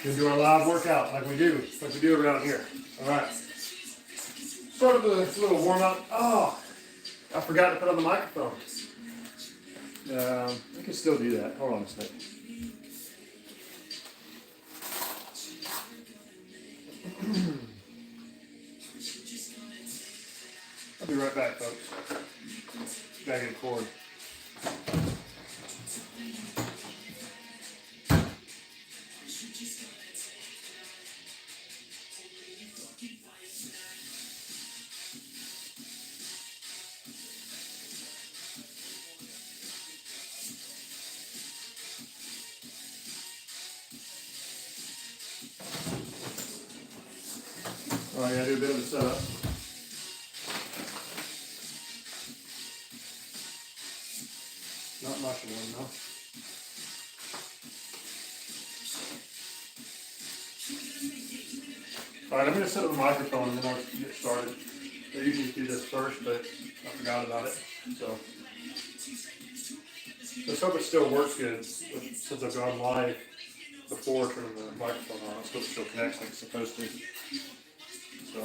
Gonna do our live workout like we do around here. All right. Start with a little warm up. Oh, I forgot to put on the microphone. I can still do that. Hold on a second. I'll be right back, folks. Gotta get a cord. All right, I gotta do a bit of a setup. Not much of one, though. All right, I'm gonna set up the microphone and then I'll get started. I usually do this first, but I forgot about it. So let's hope it still works good since I've gone live before turning the microphone on. Let's hope it still connects like it's supposed to. So.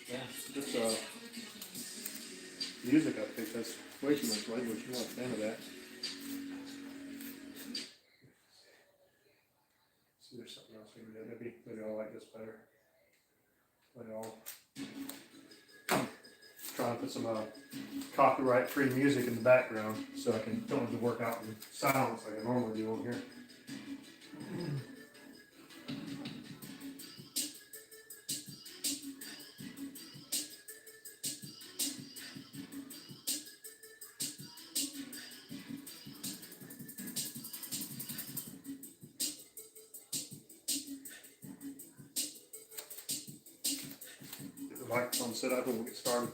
Yeah, this music I think that's way too much language. I'm not a fan of that. See, there's something else we can do. Maybe I'll like this better. Maybe I'll try and put some copyright-free music in the background so I don't have to work out in silence like I normally do on here. Get the microphone set up and we'll get started.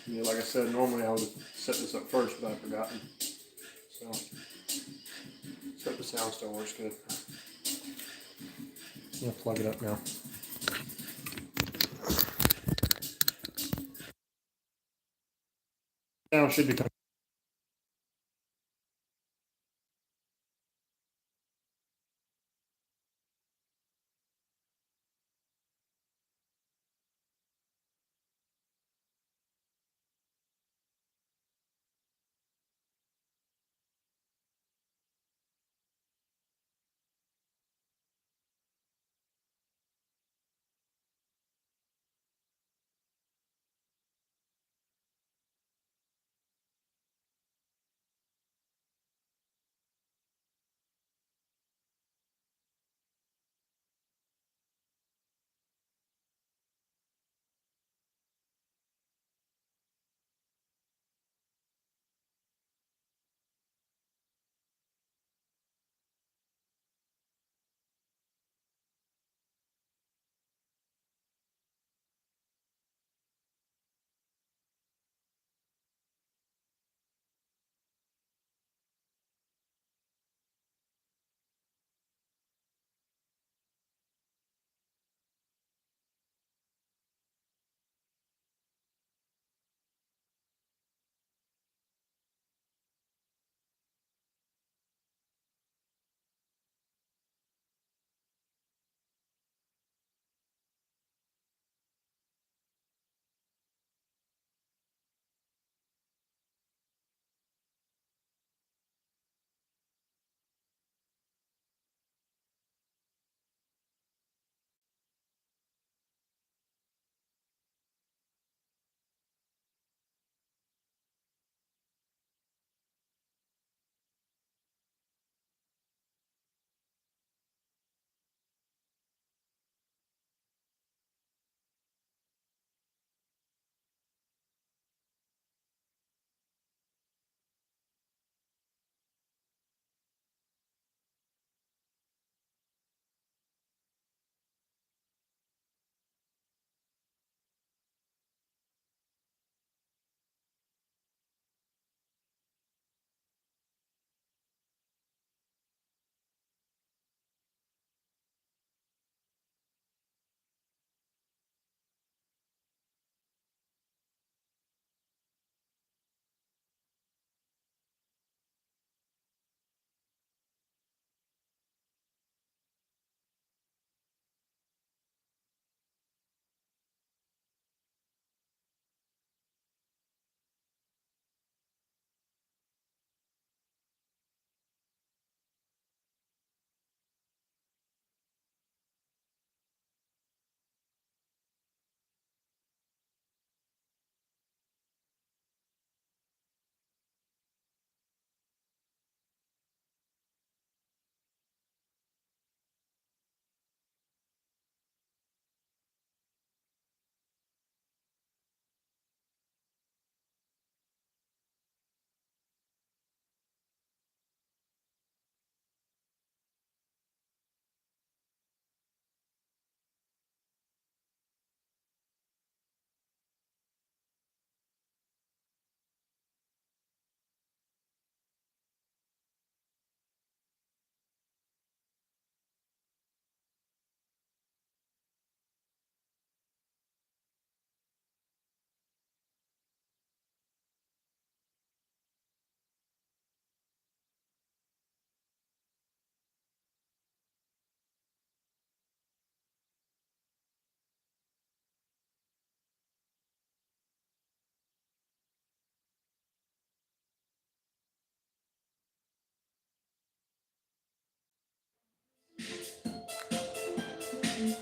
Yeah, like I said, normally I would set this up first, but I've forgotten. So, let's hope the sound still works good. I'm gonna plug it up now. Sound should be coming.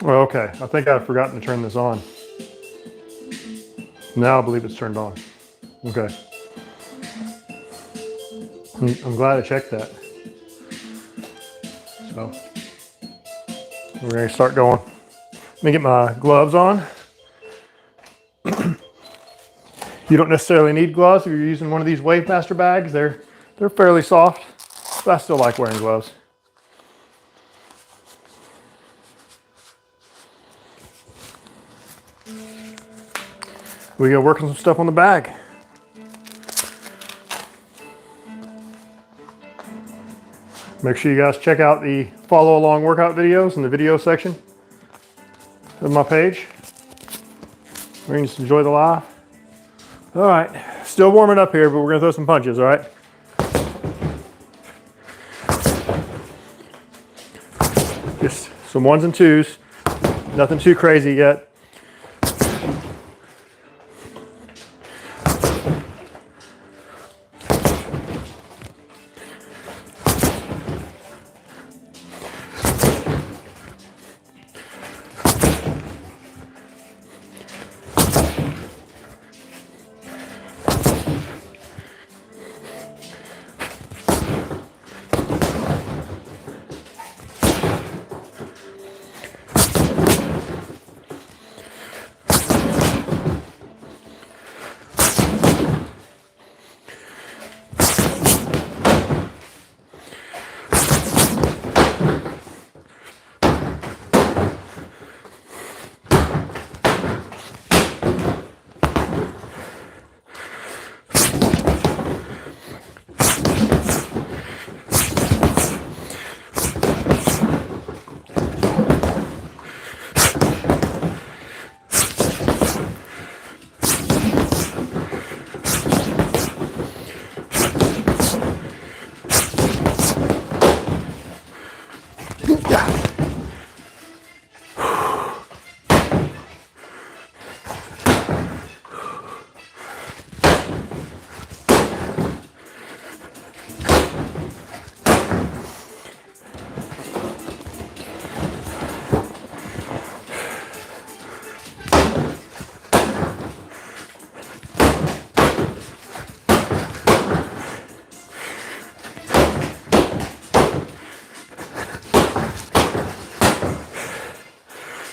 Well, okay. I think I've forgotten to turn this on. Now I believe it's turned on. Okay. I'm glad I checked that. So we're gonna start going. Let me get my gloves on. You don't necessarily need gloves if you're using one of these Wavemaster bags. They're fairly soft, but I still like wearing gloves. We go working some stuff on the bag. Make sure you guys check out the follow along workout videos in the video section of my page. We're gonna just enjoy the live. All right, still warming up here, but we're gonna throw some punches, all right? Just some ones and twos, nothing too crazy yet.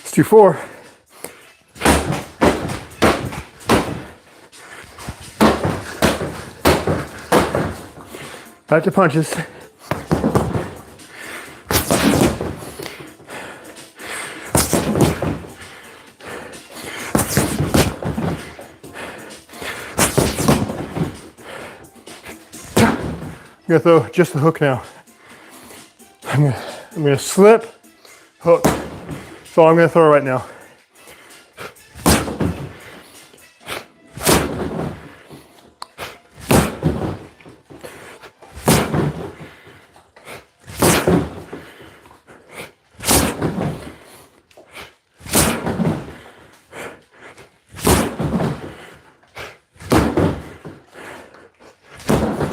Let's do 4. Back to punches. I'm gonna throw just the hook now. I'm gonna slip, hook. That's all I'm gonna throw right now.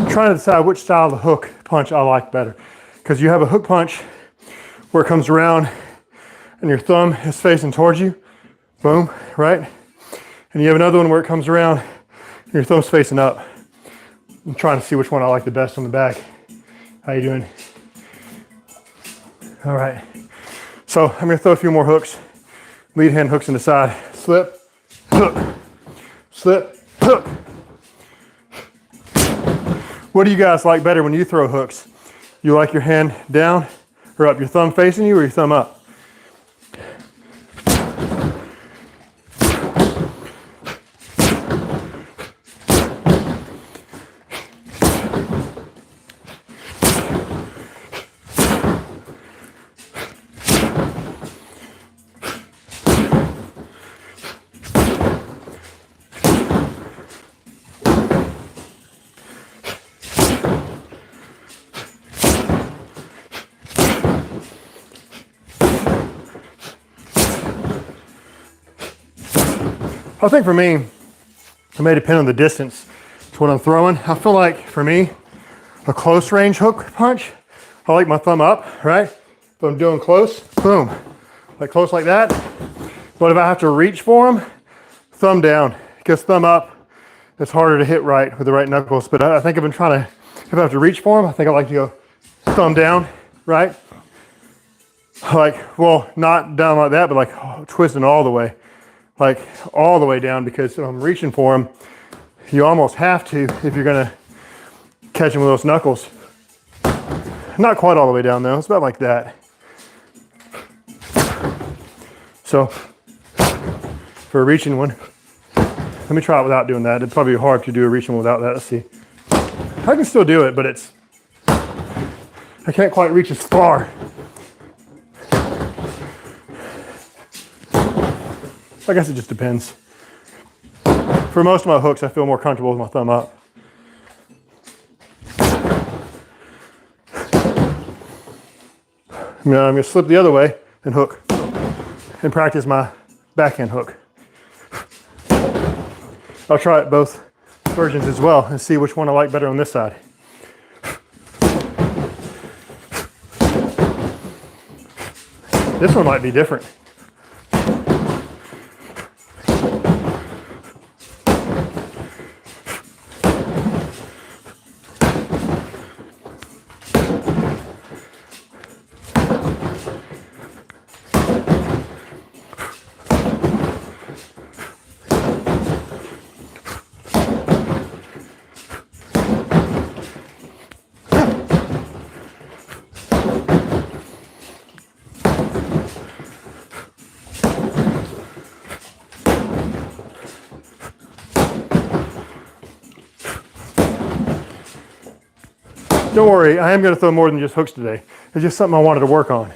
Trying to decide which style of hook punch I like better, because you have a hook punch where it comes around and your thumb is facing towards you, boom, right? And you have another one where it comes around and your thumb's facing up. I'm trying to see which one I like the best on the bag. How you doing? All right, so I'm gonna throw a few more hooks, lead hand hooks in the side, slip, hook, slip, hook. What do you guys like better when you throw hooks? You like your hand down or up, your thumb facing you or your thumb up? I think for me, it may depend on the distance to what I'm throwing. I feel like for me, a close range hook punch, I like my thumb up, right? If I'm doing close, boom, like close like that. But if I have to reach for them, thumb down, because thumb up, it's harder to hit right with the right knuckles. But I think I've been trying to, if I have to reach for them, I think I like to go thumb down, right? Like, well, not down like that, but like twisting all the way. Like all the way down, because if I'm reaching for them, you almost have to if you're gonna catch them with those knuckles. Not quite all the way down though, it's about like that. So, for a reaching one, let me try it without doing that. It'd probably be hard to do a reaching one without that. Let's see. I can still do it, but I can't quite reach as far. I guess it just depends. For most of my hooks, I feel more comfortable with my thumb up. Now I'm going to slip the other way and hook and practice my backhand hook. I'll try it both versions as well and see which one I like better on this side. This one might be different. Don't worry, I am going to throw more than just hooks today. It's just something I wanted to work on.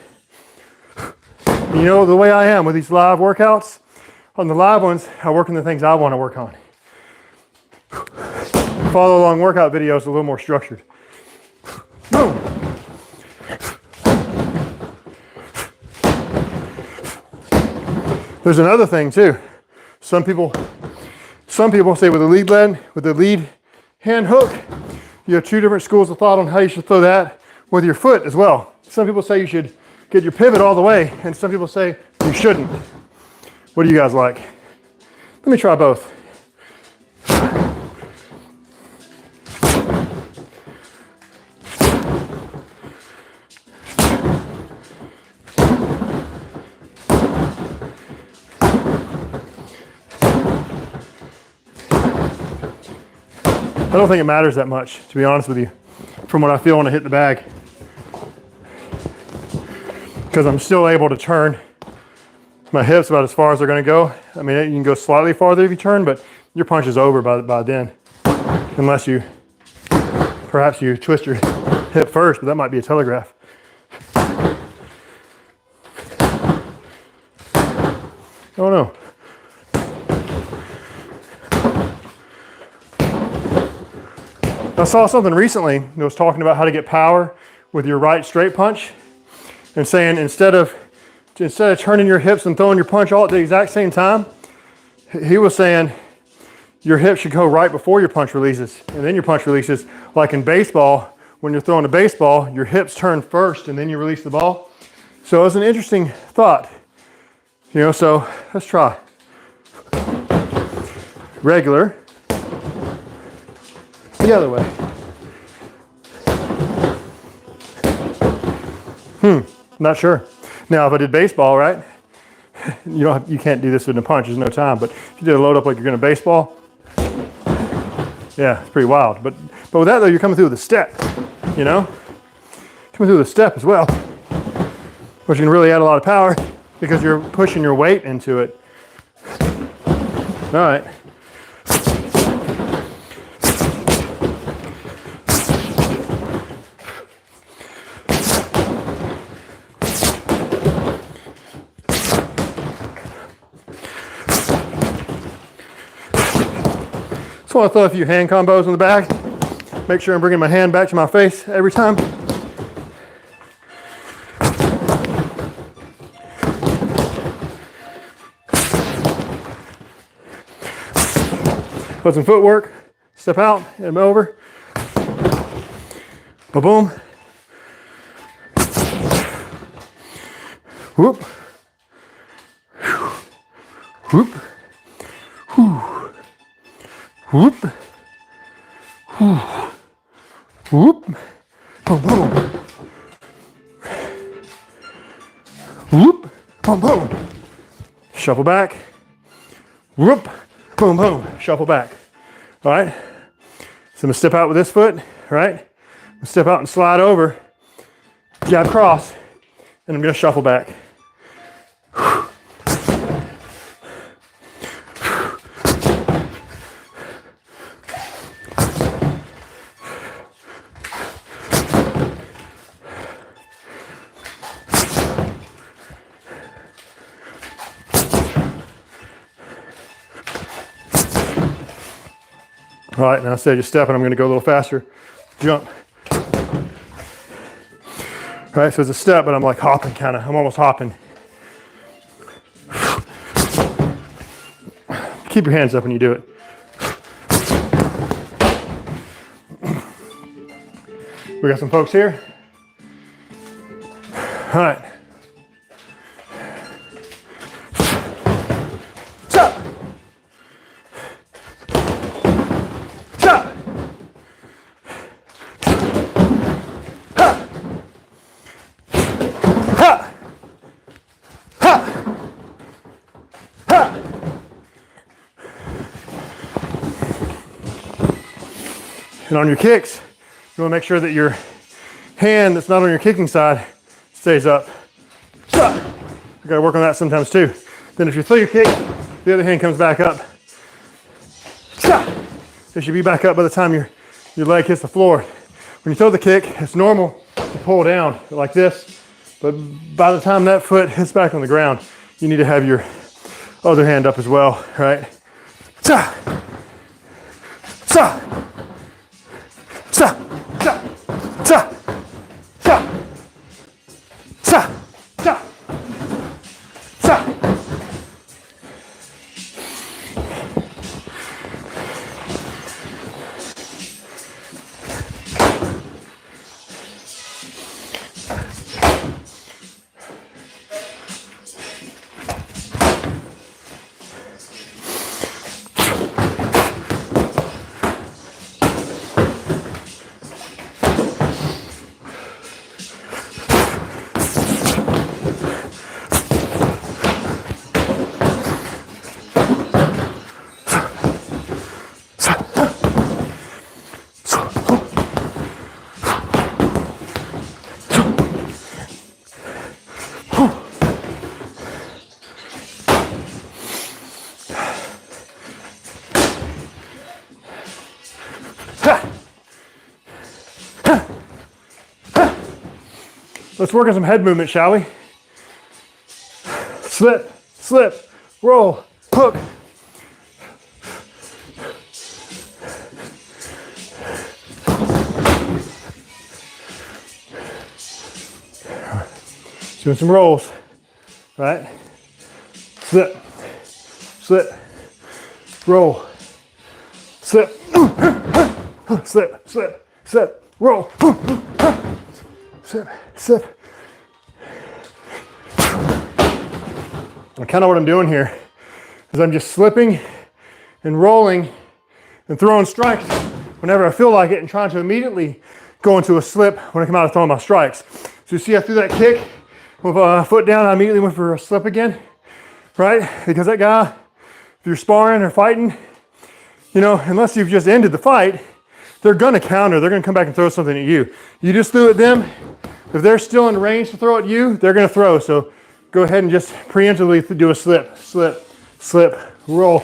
You know, the way I am with these live workouts, on the live ones, I work on the things I want to work on. Follow along workout videos a little more structured. Boom. There's another thing too. Some people say with the lead hand hook, you have two different schools of thought on how you should throw that with your foot as well. Some people say you should get your pivot all the way, and some people say you shouldn't. What do you guys like? Let me try both. I don't think it matters that much, to be honest with you, from what I feel when I hit the bag. Because I'm still able to turn my hips about as far as they're going to go. I mean, you can go slightly farther if you turn, but your punch is over by then. Unless perhaps you twist your hip first, but that might be a telegraph. I don't know. I saw something recently that was talking about how to get power with your right straight punch, and saying instead of turning your hips and throwing your punch all at the exact same time, he was saying your hips should go right before your punch releases, and then your punch releases. Like in baseball, when you're throwing a baseball, your hips turn first and then you release the ball. So it was an interesting thought, you know. So let's try regular. The other way. Not sure. Now, if I did baseball, right? You can't do this in a punch. There's no time. But if you did a load up like you're going to baseball, yeah, it's pretty wild. But with that though, you're coming through with a step. You know, coming through with a step as well, which can really add a lot of power because you're pushing your weight into it. All right. Just want to throw a few hand combos in the back. Make sure I'm bringing my hand back to my face every time. Put some footwork, step out, and over. Ba-boom. Whoop. Whoop. Whoo. Whoop. Whoo. Whoop. Boom, boom. Whoop. Boom, boom. Shuffle back. Whoop. Boom, boom. Shuffle back. All right. So I'm gonna step out with this foot, right? I'm gonna step out and slide over, jab cross, and I'm gonna shuffle back. All right, now instead of just stepping, I'm gonna go a little faster. Jump. All right, so it's a step, but I'm like hopping kinda. I'm almost hopping. Keep your hands up when you do it. We got some folks here. All right. Stop. Stop. Ha. Ha. Ha. Ha. And on your kicks, you want to make sure that your hand that's not on your kicking side stays up. You gotta work on that sometimes too. Then if you throw your kick, the other hand comes back up. It should be back up by the time your leg hits the floor. When you throw the kick, it's normal to pull down like this, but by the time that foot hits back on the ground, you need to have your other hand up as well, right? Sa, sa, sa, sa, sa, sa, sa, sa, sa. Let's work on some head movement, shall we? Slip, slip, roll, hook. Doing some rolls, right? Slip, slip, roll, slip, slip, slip, slip, roll, slip, slip. And kind of what I'm doing here is I'm just slipping and rolling and throwing strikes whenever I feel like it and trying to immediately go into a slip when I come out of throwing my strikes. So you see I threw that kick with a foot down, I immediately went for a slip again, right? Because that guy, if you're sparring or fighting, you know, unless you've just ended the fight, they're gonna counter, they're gonna come back and throw something at you. You just threw at them, if they're still in range to throw at you, they're gonna throw. So go ahead and just preemptively do a slip, slip, slip, roll.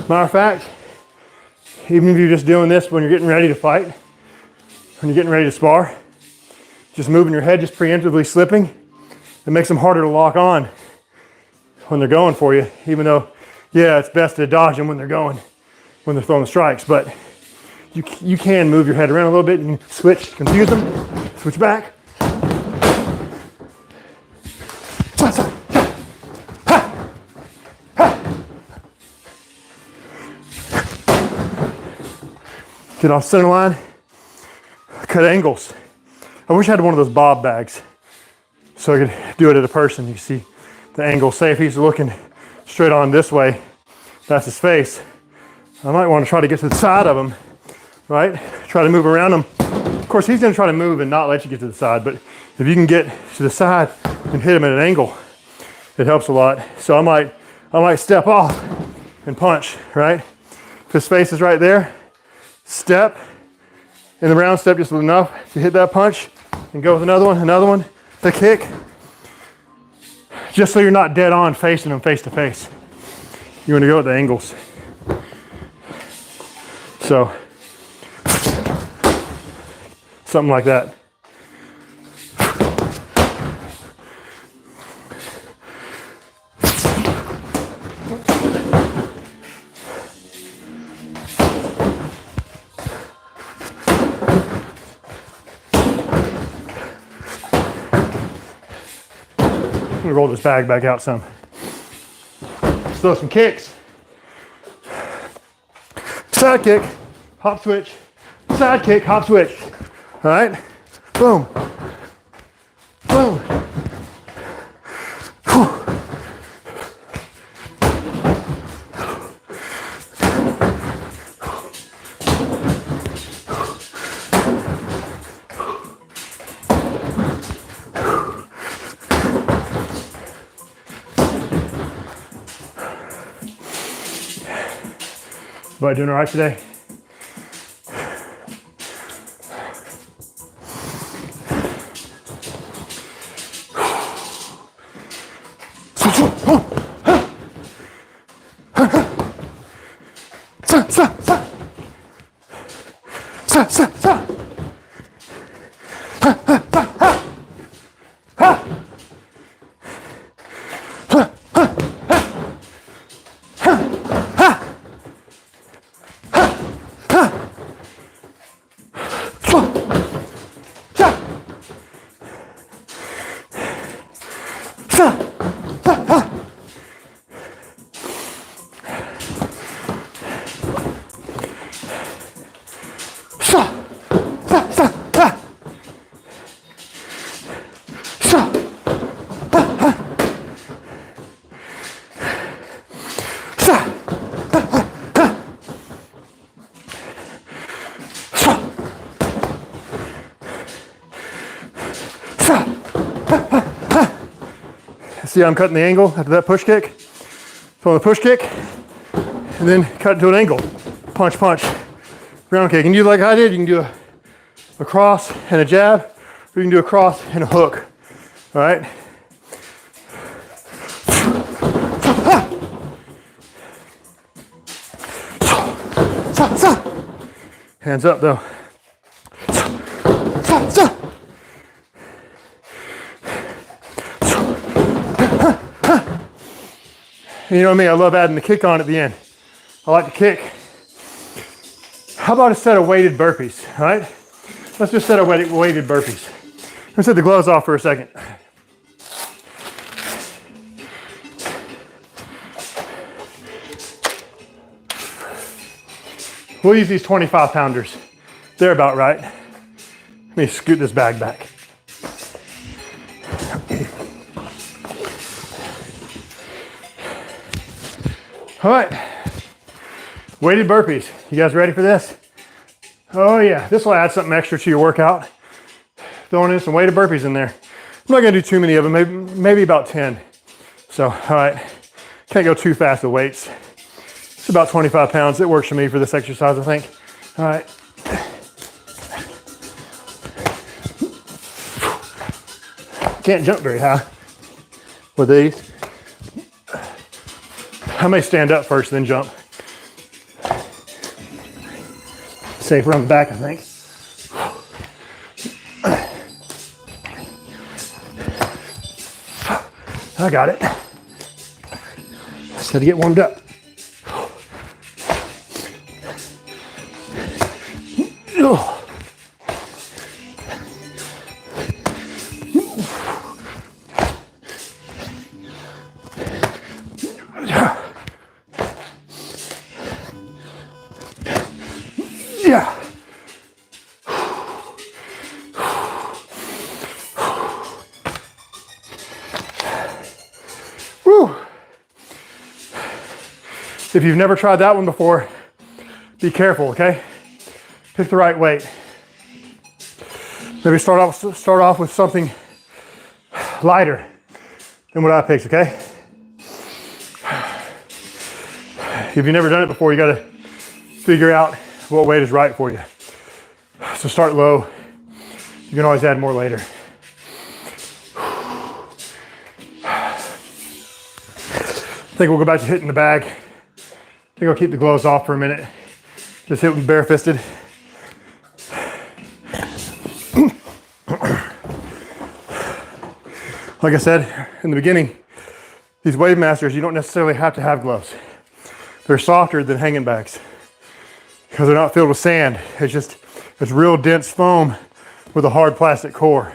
Matter of fact, even if you're just doing this when you're getting ready to fight, when you're getting ready to spar, just moving your head, just preemptively slipping, it makes them harder to lock on when they're going for you, even though, yeah, it's best to dodge them when they're going, when they're throwing the strikes, but you can move your head around a little bit and switch, confuse them, switch back. Get off center line, cut angles. I wish I had one of those bob bags. So I could do it at a person. You can see the angle. Say if he's looking straight on this way, that's his face. I might want to try to get to the side of him, right? Try to move around him. Of course, he's going to try to move and not let you get to the side, but if you can get to the side and hit him at an angle, it helps a lot. So I might step off and punch, right? If his face is right there, step, in the round step just enough to hit that punch, and go with another one, the kick, just so you're not dead on facing him face to face. You want to go with the angles. So, something like that. Let me roll this bag back out some. Let's throw some kicks. Side kick, hop switch. Side kick, hop switch. All right? Boom. Boom. Whew. Everybody doing all right today? See how I'm cutting the angle after that push kick? So on the push kick, and then cut to an angle. Punch, punch. Round kick. You can do like I did. You can do a cross and a jab, or you can do a cross and a hook. All right? Hands up though. You know me, I love adding the kick on at the end. I like to kick. How about a set of weighted burpees, all right? Let's just set a weighted burpees. Let's set the gloves off for a second. We'll use these 25 pounders. They're about right. Let me scoot this bag back. All right, weighted burpees. You guys ready for this? Oh yeah, this will add something extra to your workout. Throwing in some weighted burpees in there. I'm not gonna do too many of them, maybe about 10. So, all right, can't go too fast with weights. It's about 25 pounds. It works for me for this exercise, I think. All right. Can't jump very high with these. I may stand up first, then jump. Safer on the back, I think. I got it. Just got to get warmed up. Yeah. If you've never tried that one before, be careful, okay? Pick the right weight. Maybe start off with something lighter than what I picked, okay? If you've never done it before, you gotta figure out what weight is right for you. So start low. You can always add more later. I think we'll go back to hitting the bag. I think I'll keep the gloves off for a minute. Just hit them bare-fisted. Like I said in the beginning, these Wave Masters, you don't necessarily have to have gloves. They're softer than hanging bags because they're not filled with sand. It's real dense foam with a hard plastic core.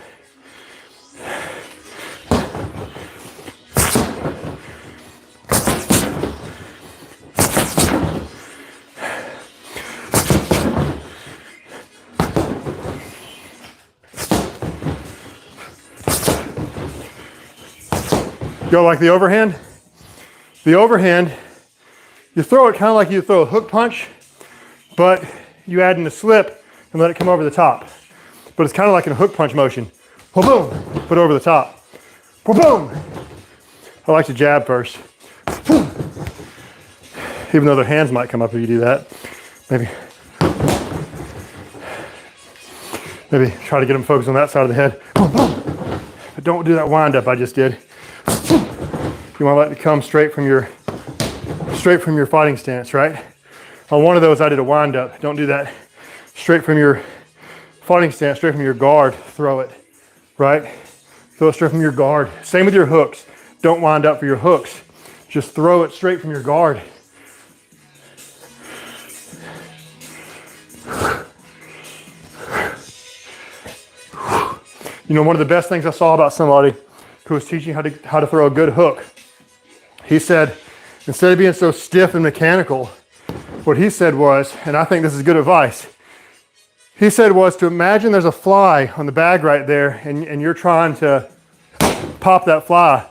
Go like the overhand? The overhand, you throw it kind of like you throw a hook punch, but you add in the slip and let it come over the top. But it's kind of like in a hook punch motion. Boom, put it over the top. Boom. I like to jab first. Even though their hands might come up if you do that. Maybe try to get them focused on that side of the head. But don't do that wind up I just did. You want to let it come straight from your fighting stance, right? On one of those I did a wind up. Don't do that. Straight from your fighting stance, straight from your guard, throw it, right? Throw it straight from your guard. Same with your hooks. Don't wind up for your hooks. Just throw it straight from your guard. You know, one of the best things I saw about somebody who was teaching how to throw a good hook, he said, instead of being so stiff and mechanical, what he said was, and I think this is good advice, he said was to imagine there's a fly on the bag right there and you're trying to pop that fly,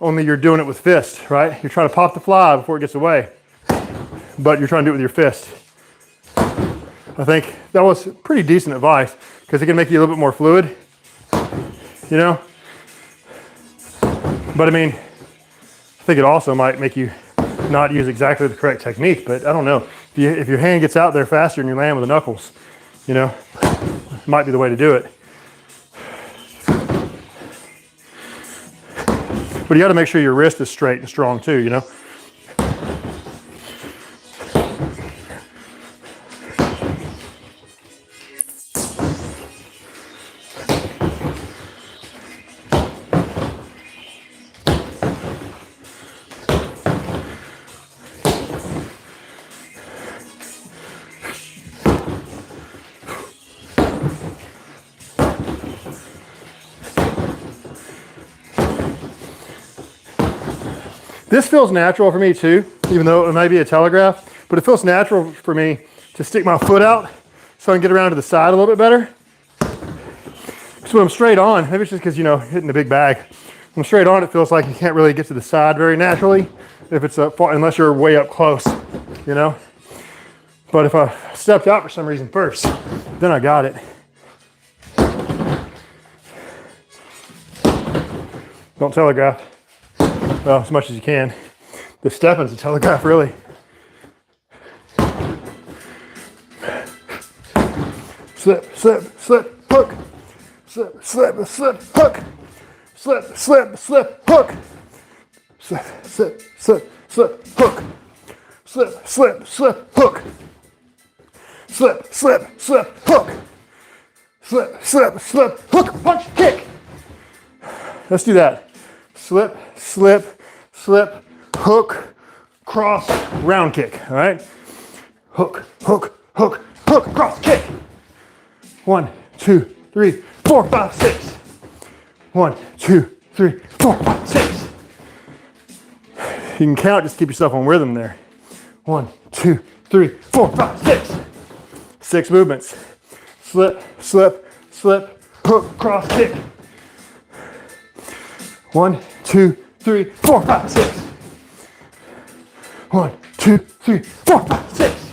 only you're doing it with fist, right? You're trying to pop the fly before it gets away, but you're trying to do it with your fist. I think that was pretty decent advice because it can make you a little bit more fluid, you know? But I mean, I think it also might make you not use exactly the correct technique, but I don't know. If your hand gets out there faster and you land with the knuckles, you know, it might be the way to do it. But you got to make sure your wrist is straight and strong too, you know. This feels natural for me too, even though it may be a telegraph, but it feels natural for me to stick my foot out so I can get around to the side a little bit better. So when I'm straight on, maybe it's just because, you know, hitting the big bag. When I'm straight on, it feels like you can't really get to the side very naturally if it's unless you're way up close, you know. But if I stepped out for some reason first, then I got it. Don't telegraph. Well, as much as you can. The stepping's a telegraph, really. Slip, slip, slip, hook. Slip, slip, slip, hook. Slip, slip, slip, hook. Slip, slip, slip, slip, hook. Slip, slip, slip, hook. Slip, slip, slip, hook. Slip, slip, slip, hook, punch, kick. Let's do that. Slip, slip, slip, hook, cross, round kick, all right? Hook, hook, hook, hook, cross, kick. 1, 2, 3, 4, 5, 6. 1, 2, 3, 4, 5, 6. You can count, just keep yourself on rhythm there. 1, 2, 3, 4, 5, 6. 6 movements. Slip, slip, slip, hook, cross, kick. 1, 2, 3, 4, 5, 6. 1, 2, 3, 4, 5, 6.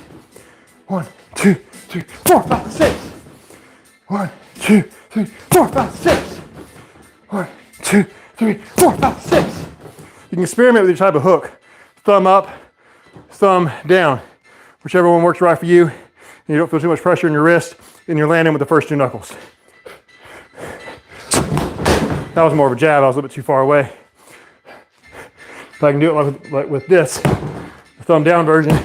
1, 2, 3, 4, 5, 6. 1, 2, 3, 4, 5, 6. 1, 2, 3, 4, 5, 6. You can experiment with your type of hook. Thumb up, thumb down. Whichever one works right for you. And you don't feel too much pressure in your wrist, and you're landing with the first 2 knuckles. That was more of a jab. I was a little bit too far away. If I can do it like with this, the thumb down version.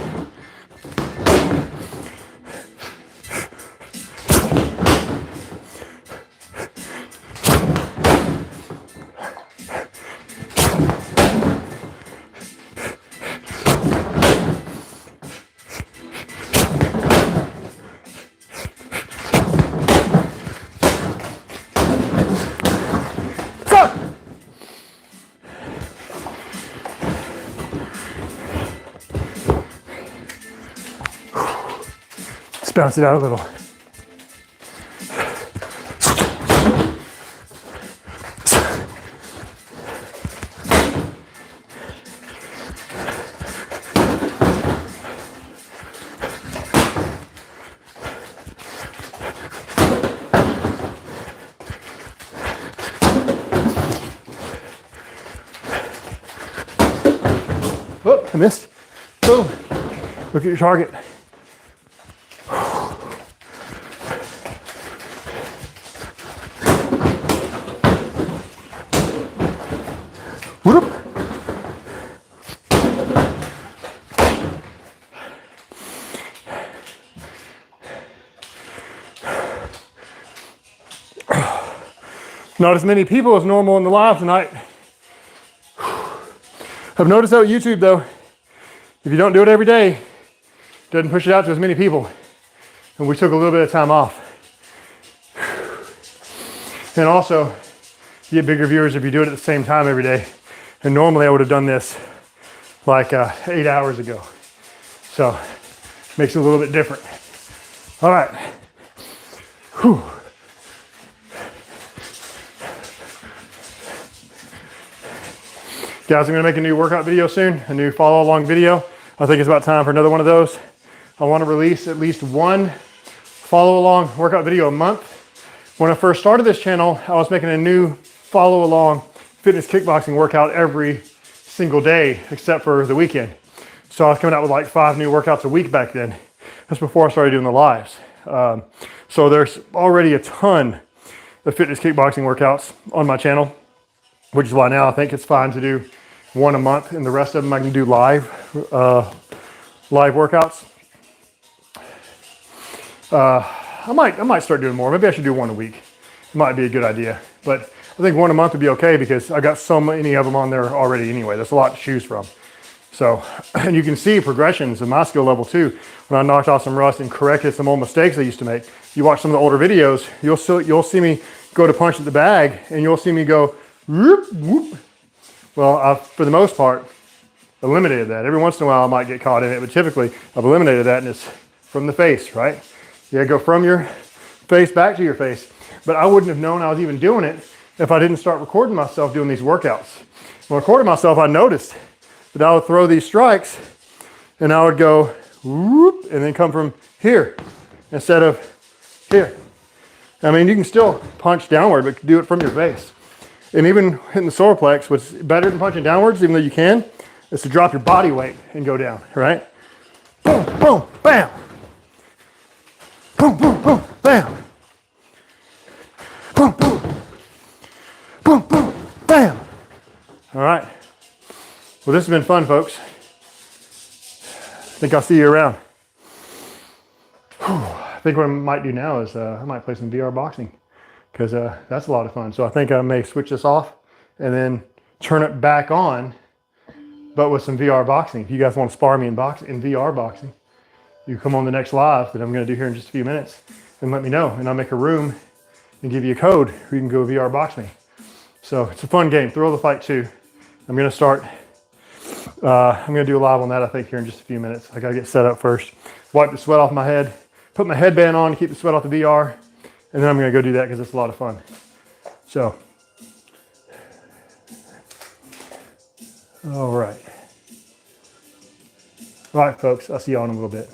Bounce it out a little. Oh, I missed. Boom. Look at your target. Not as many people as normal in the live tonight. I've noticed that with YouTube though, if you don't do it every day, it doesn't push it out to as many people. And we took a little bit of time off. And also, you get bigger viewers if you do it at the same time every day. And normally I would have done this like 8 hours ago. So, makes it a little bit different. All right. Whew. Guys, I'm gonna make a new workout video soon, a new follow along video. I think it's about time for another one of those. I wanna release at least one follow along workout video a month. When I first started this channel, I was making a new follow along fitness kickboxing workout every single day, except for the weekend. So I was coming out with like 5 new workouts a week back then. That's before I started doing the lives. So there's already a ton of fitness kickboxing workouts on my channel, which is why now I think it's fine to do one a month, and the rest of them I can do live workouts. I might start doing more. Maybe I should do one a week. It might be a good idea. But I think one a month would be okay because I got so many of them on there already anyway. That's a lot to choose from. So, and you can see progressions in my skill level too. When I knocked off some rust and corrected some old mistakes I used to make. You watch some of the older videos, you'll see me go to punch at the bag, and you'll see me go whoop, whoop. Well, for the most part, eliminated that. Every once in a while I might get caught in it, but typically I've eliminated that, and it's from the face, right? You gotta go from your face back to your face. But I wouldn't have known I was even doing it if I didn't start recording myself doing these workouts. When I recorded myself, I noticed that I would throw these strikes and I would go whoop, and then come from here instead of here. I mean, you can still punch downward, but do it from your face. And even hitting the solar plex, what's better than punching downwards, even though you can, is to drop your body weight and go down, right? Boom, boom, bam. Boom, boom, boom, bam. Boom, boom. Boom, boom, bam. All right. Well, this has been fun, folks. I think I'll see you around. Whew. I think what I might do now is I might play some VR boxing, because that's a lot of fun. So I think I may switch this off and then turn it back on, but with some VR boxing. If you guys want to spar me in VR boxing, you come on the next live that I'm going to do here in just a few minutes and let me know, and I'll make a room and give you a code where you can go VR box me. So it's a fun game. Thrill of the Fight 2. I'm going to start. I'm going to do a live on that, I think, here in just a few minutes. I got to get set up first. Wipe the sweat off my head. Put my headband on to keep the sweat off the VR. And then I'm going to go do that because it's a lot of fun. So, all right. All right, folks, I'll see y'all in a little bit.